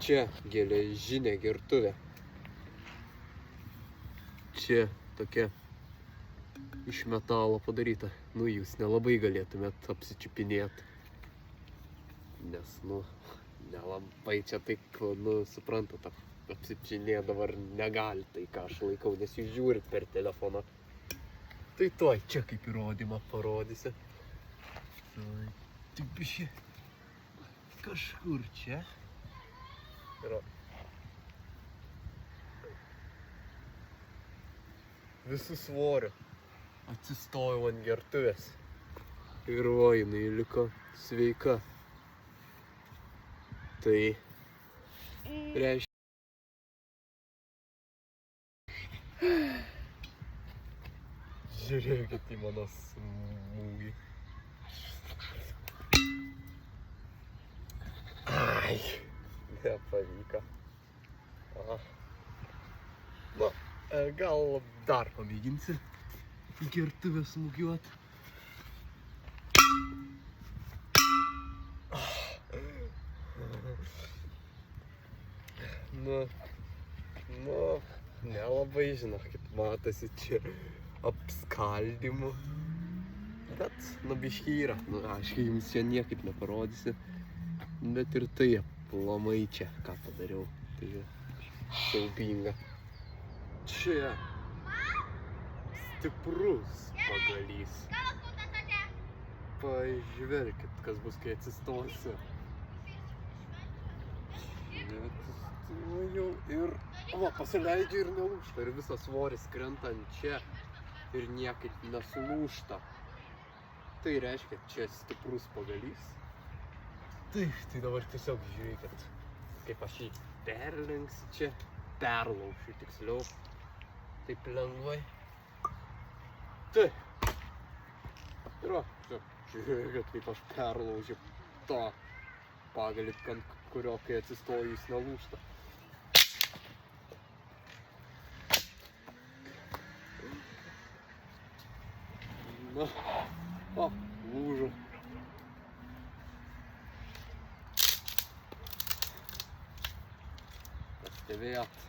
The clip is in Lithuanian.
čia geležinė gertuvė. Čia tokia iš metalo padaryta. Nu, jūs nelabai galėtumėt apsičiupinėti. Nes, nu, nelabai čia taip, nu, suprantat, apsičiupinėti dabar negali tai, ką aš laikau, nes jūs žiūrit per telefoną. Tai tuoj čia kaip įrodymą parodysi. Tik biški kažkur čia. Yra. Visų svoriu atsistojau ant gertuvės. Ir va, jinai liko sveika. Tai reiškia. Žiūrėkit į mano smūgį. Ai, nepavyko. Na, gal dar pamėginsi gertuvę smūgiuot. Nu, nelabai žinokit, matosi čia apskaldymų. Bet, nu, biški yra. Nu, aiškiai, jums čia niekaip neparodysi. Bet ir tai aplamai čia, ką padariau. Tai siaubinga. Čia stiprus pagalys. Pažvelkit, kas bus, kai atsistosiu. Atsistoju ir... Va, pasileidžiu ir nelūžta. Ir visas svoris krenta ant čia ir niekaip nesulūžta. Tai reiškia, čia stiprus pagalys. Tai dabar tiesiog žiūrėkit, kaip aš jį perlenksiu čia, perlaušiu tiksliau, taip lengvai. Tai, ir va, žiūrėkit, kaip aš perlaužiu tą pagalį, ant kurio, kai atsistoju, jis nelūžta. Na, o, lūžo. Pastebėjot.